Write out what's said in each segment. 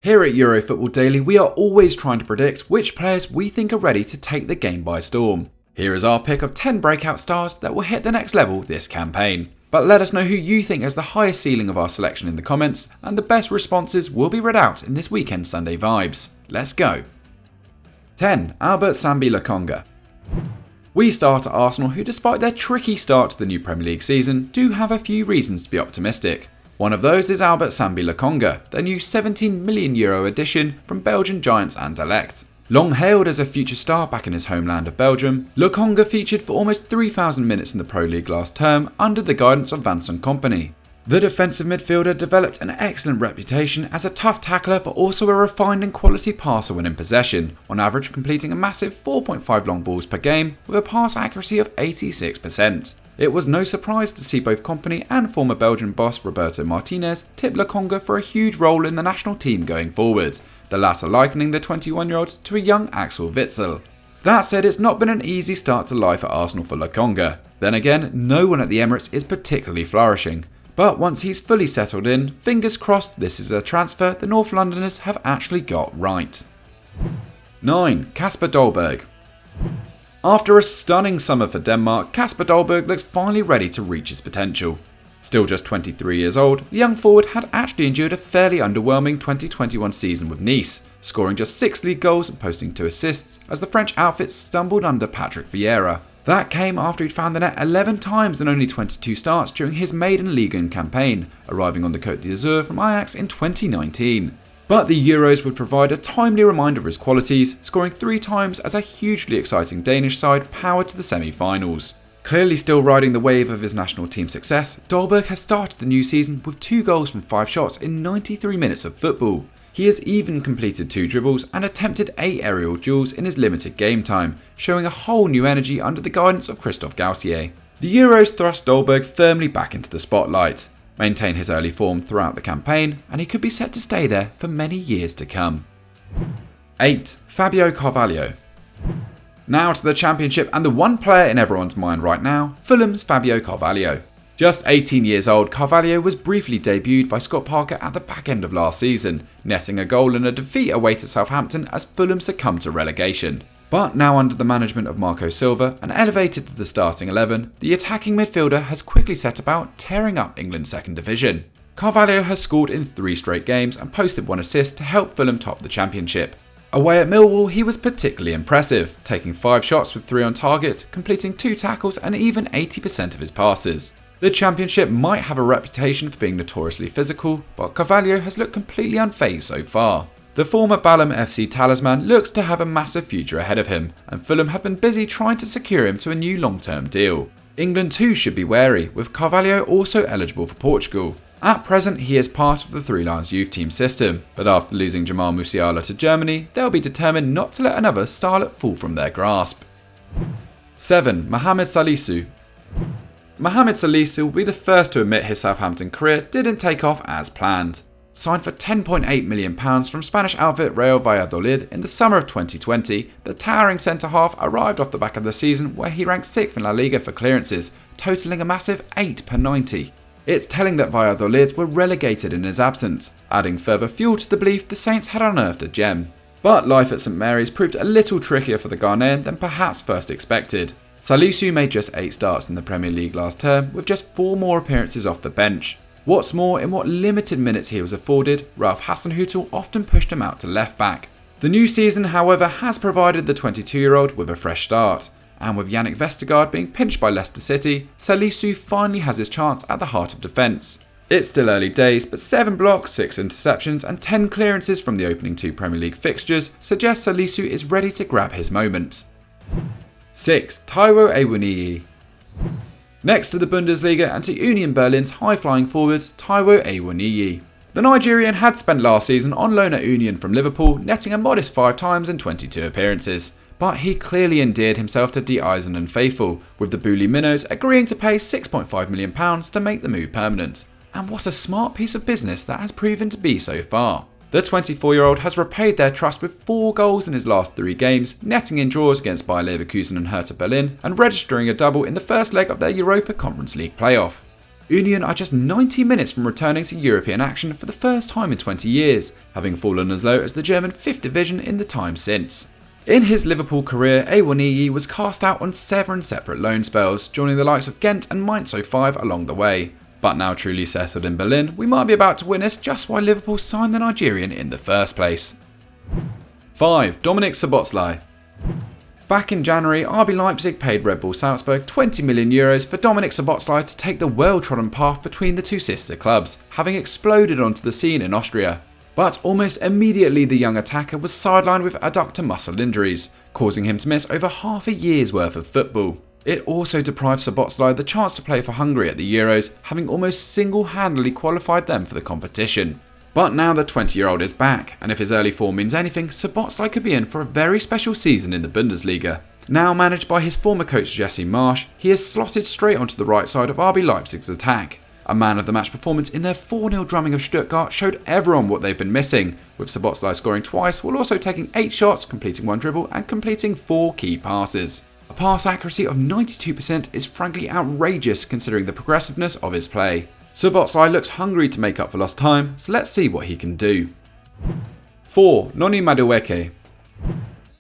Here at EuroFootball Daily, we are always trying to predict which players we think are ready to take the game by storm. Here is our pick of 10 breakout stars that will hit the next level this campaign. But let us know who you think has the highest ceiling of our selection in the comments, and the best responses will be read out in this weekend Sunday vibes. Let's go! 10. Albert Sambi Lokonga. We start at Arsenal, who despite their tricky start to the new Premier League season, do have a few reasons to be optimistic. One of those is Albert Sambi Lokonga, their new €17 million addition from Belgian giants Anderlecht. Long hailed as a future star back in his homeland of Belgium, Lokonga featured for almost 3,000 minutes in the Pro League last term under the guidance of Vincent Kompany. The defensive midfielder developed an excellent reputation as a tough tackler but also a refined and quality passer when in possession, on average completing a massive 4.5 long balls per game with a pass accuracy of 86%. It was no surprise to see both Kompany and former Belgian boss Roberto Martinez tip Lokonga for a huge role in the national team going forward, the latter likening the 21-year-old to a young Axel Witsel. That said, it's not been an easy start to life at Arsenal for Lokonga. Then again, no one at the Emirates is particularly flourishing. But once he's fully settled in, fingers crossed this is a transfer the North Londoners have actually got right. 9. Kasper Dolberg. After a stunning summer for Denmark, Kasper Dolberg looks finally ready to reach his potential. Still just 23 years old, the young forward had actually endured a fairly underwhelming 2021 season with Nice, scoring just 6 league goals and posting 2 assists as the French outfit stumbled under Patrick Vieira. That came after he'd found the net 11 times in only 22 starts during his maiden Ligue 1 campaign, arriving on the Côte d'Azur from Ajax in 2019. But the Euros would provide a timely reminder of his qualities, scoring 3 times as a hugely exciting Danish side powered to the semi-finals. Clearly still riding the wave of his national team success, Dolberg has started the new season with 2 goals from 5 shots in 93 minutes of football. He has even completed 2 dribbles and attempted 8 aerial duels in his limited game time, showing a whole new energy under the guidance of Christophe Galtier. The Euros thrust Dolberg firmly back into the spotlight, maintain his early form throughout the campaign, and he could be set to stay there for many years to come. 8. Fabio Carvalho. Now to the Championship and the one player in everyone's mind right now, Fulham's Fabio Carvalho. Just 18 years old, Carvalho was briefly debuted by Scott Parker at the back end of last season, netting a goal in a defeat away to Southampton as Fulham succumbed to relegation. But now under the management of Marco Silva and elevated to the starting 11, the attacking midfielder has quickly set about tearing up England's second division. Carvalho has scored in 3 straight games and posted 1 assist to help Fulham top the Championship. Away at Millwall, he was particularly impressive, taking 5 shots with 3 on target, completing 2 tackles and even 80% of his passes. The Championship might have a reputation for being notoriously physical, but Carvalho has looked completely unfazed so far. The former Balham FC talisman looks to have a massive future ahead of him, and Fulham have been busy trying to secure him to a new long-term deal. England too should be wary, with Carvalho also eligible for Portugal. At present, he is part of the Three Lions youth team system, but after losing Jamal Musiala to Germany, they'll be determined not to let another starlet fall from their grasp. 7. Mohamed Salisu. Mohamed Salisu will be the first to admit his Southampton career didn't take off as planned. Signed for £10.8 million from Spanish outfit Real Valladolid in the summer of 2020, the towering centre-half arrived off the back of the season where he ranked 6th in La Liga for clearances, totalling a massive 8 per 90. It's telling that Valladolid were relegated in his absence, adding further fuel to the belief the Saints had unearthed a gem. But life at St Mary's proved a little trickier for the Ghanaian than perhaps first expected. Salisu made just 8 starts in the Premier League last term, with just 4 more appearances off the bench. What's more, in what limited minutes he was afforded, Ralph Hasenhüttl often pushed him out to left back. The new season, however, has provided the 22-year-old with a fresh start, and with Yannick Vestergaard being pinched by Leicester City, Salisu finally has his chance at the heart of defence. It's still early days, but 7 blocks, 6 interceptions and 10 clearances from the opening 2 Premier League fixtures suggest Salisu is ready to grab his moment. 6. Taiwo Awoniyi. Next to the Bundesliga and to Union Berlin's high-flying forward, Taiwo Awoniyi. The Nigerian had spent last season on loan at Union from Liverpool, netting a modest 5 times in 22 appearances. But he clearly endeared himself to Die Eisernen faithful, with the Bully Minnows agreeing to pay £6.5 million to make the move permanent. And what a smart piece of business that has proven to be so far. The 24-year-old has repaid their trust with 4 goals in his last 3 games, netting in draws against Bayer Leverkusen and Hertha Berlin, and registering a double in the first leg of their Europa Conference League playoff. Union are just 90 minutes from returning to European action for the first time in 20 years, having fallen as low as the German 5th division in the time since. In his Liverpool career, Awoniyi was cast out on 7 separate loan spells, joining the likes of Ghent and Mainz 05 along the way. But now truly settled in Berlin, we might be about to witness just why Liverpool signed the Nigerian in the first place. 5. Dominik Szoboszlai. Back in January, RB Leipzig paid Red Bull Salzburg €20 million for Dominik Szoboszlai to take the well-trodden path between the two sister clubs, having exploded onto the scene in Austria. But almost immediately the young attacker was sidelined with adductor muscle injuries, causing him to miss over half a year's worth of football. It also deprived Szoboszlai the chance to play for Hungary at the Euros, having almost single-handedly qualified them for the competition. But now the 20-year-old is back, and if his early form means anything, Szoboszlai could be in for a very special season in the Bundesliga. Now managed by his former coach Jesse Marsch, he is slotted straight onto the right side of RB Leipzig's attack. A man of the match performance in their 4-0 drumming of Stuttgart showed everyone what they've been missing, with Szoboszlai scoring twice while also taking 8 shots, completing 1 dribble and completing 4 key passes. A pass accuracy of 92% is frankly outrageous considering the progressiveness of his play. Szoboszlai looks hungry to make up for lost time, so let's see what he can do. 4. Noni Madueke.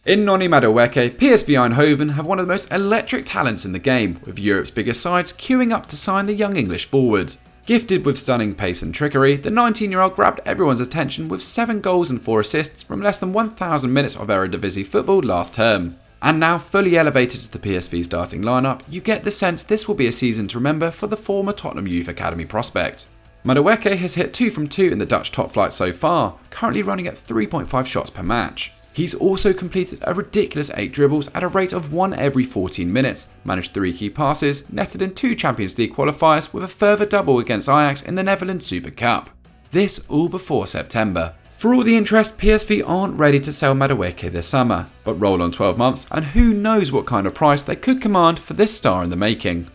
In Noni Madueke, PSV Eindhoven have one of the most electric talents in the game, with Europe's biggest sides queuing up to sign the young English forward. Gifted with stunning pace and trickery, the 19-year-old grabbed everyone's attention with 7 goals and 4 assists from less than 1,000 minutes of Eredivisie football last term. And now fully elevated to the PSV starting lineup, you get the sense this will be a season to remember for the former Tottenham Youth Academy prospect. Madueke has hit 2 from 2 in the Dutch top flight so far, currently running at 3.5 shots per match. He's also completed a ridiculous 8 dribbles at a rate of 1 every 14 minutes, managed 3 key passes, netted in 2 Champions League qualifiers with a further double against Ajax in the Netherlands Super Cup. This all before September. For all the interest, PSV aren't ready to sell Madueke this summer, but roll on 12 months and who knows what kind of price they could command for this star in the making.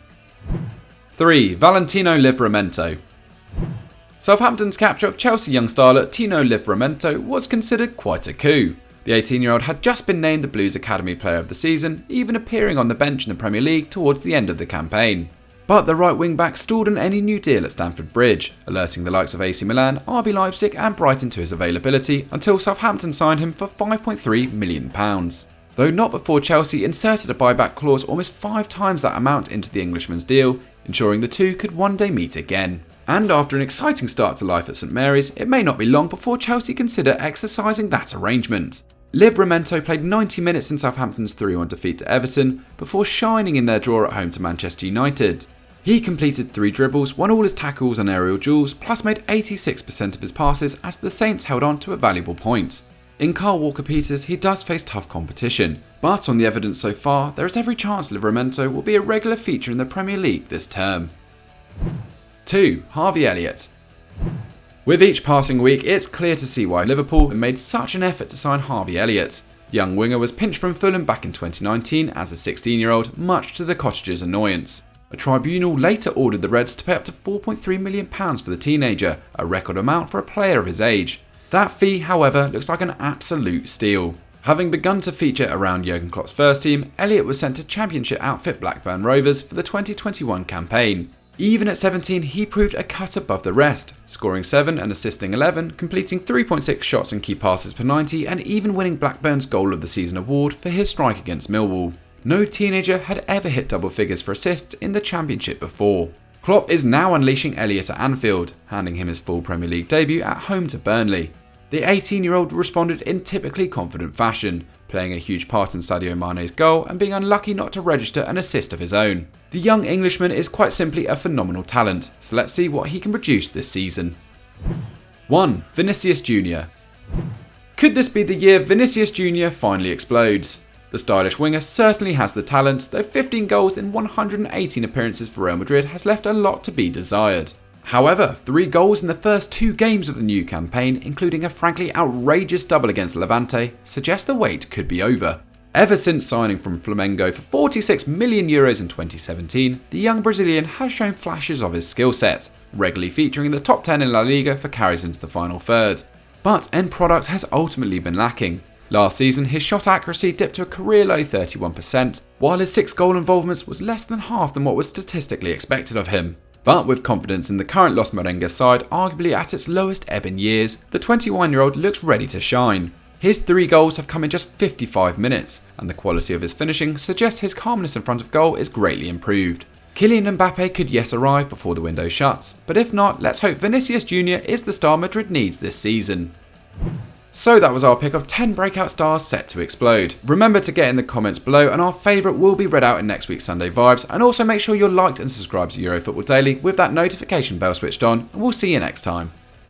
3. Valentino Livramento. Southampton's capture of Chelsea young starlet Tino Livramento was considered quite a coup. The 18-year-old had just been named the Blues Academy Player of the Season, even appearing on the bench in the Premier League towards the end of the campaign. But the right wing-back stalled on any new deal at Stamford Bridge, alerting the likes of AC Milan, RB Leipzig and Brighton to his availability until Southampton signed him for £5.3 million. Though not before Chelsea inserted a buyback clause almost 5 times that amount into the Englishman's deal, ensuring the two could one day meet again. And after an exciting start to life at St Mary's, it may not be long before Chelsea consider exercising that arrangement. Livramento played 90 minutes in Southampton's 3-1 defeat to Everton before shining in their draw at home to Manchester United. He completed 3 dribbles, won all his tackles and aerial duels, plus made 86% of his passes as the Saints held on to a valuable point. In Kyle Walker-Peters, he does face tough competition, but on the evidence so far, there is every chance Livramento will be a regular feature in the Premier League this term. 2. Harvey Elliott. With each passing week, it's clear to see why Liverpool made such an effort to sign Harvey Elliott. The young winger was pinched from Fulham back in 2019 as a 16-year-old, much to the cottage's annoyance. A tribunal later ordered the Reds to pay up to £4.3 million for the teenager, a record amount for a player of his age. That fee, however, looks like an absolute steal. Having begun to feature around Jurgen Klopp's first team, Elliot was sent to Championship outfit Blackburn Rovers for the 2021 campaign. Even at 17, he proved a cut above the rest, scoring 7 and assisting 11, completing 3.6 shots and key passes per 90 and even winning Blackburn's Goal of the Season award for his strike against Millwall. No teenager had ever hit double figures for assists in the Championship before. Klopp is now unleashing Elliot at Anfield, handing him his full Premier League debut at home to Burnley. The 18-year-old responded in typically confident fashion, playing a huge part in Sadio Mane's goal and being unlucky not to register an assist of his own. The young Englishman is quite simply a phenomenal talent, so let's see what he can produce this season. 1. Vinicius Jr. Could this be the year Vinicius Jr. finally explodes? The stylish winger certainly has the talent, though 15 goals in 118 appearances for Real Madrid has left a lot to be desired. However, 3 goals in the first 2 games of the new campaign, including a frankly outrageous double against Levante, suggest the wait could be over. Ever since signing from Flamengo for €46 million in 2017, the young Brazilian has shown flashes of his skill set, regularly featuring in the top 10 in La Liga for carries into the final third. But end product has ultimately been lacking. Last season, his shot accuracy dipped to a career-low 31%, while his 6 goal involvements was less than half than what was statistically expected of him. But with confidence in the current Los Merengues side arguably at its lowest ebb in years, the 21-year-old looks ready to shine. His 3 goals have come in just 55 minutes, and the quality of his finishing suggests his calmness in front of goal is greatly improved. Kylian Mbappe could yes arrive before the window shuts, but if not, let's hope Vinicius Jr is the star Madrid needs this season. So that was our pick of 10 breakout stars set to explode. Remember to get in the comments below and our favourite will be read out in next week's Sunday Vibes, and also make sure you're liked and subscribed to Euro Football Daily with that notification bell switched on, and we'll see you next time.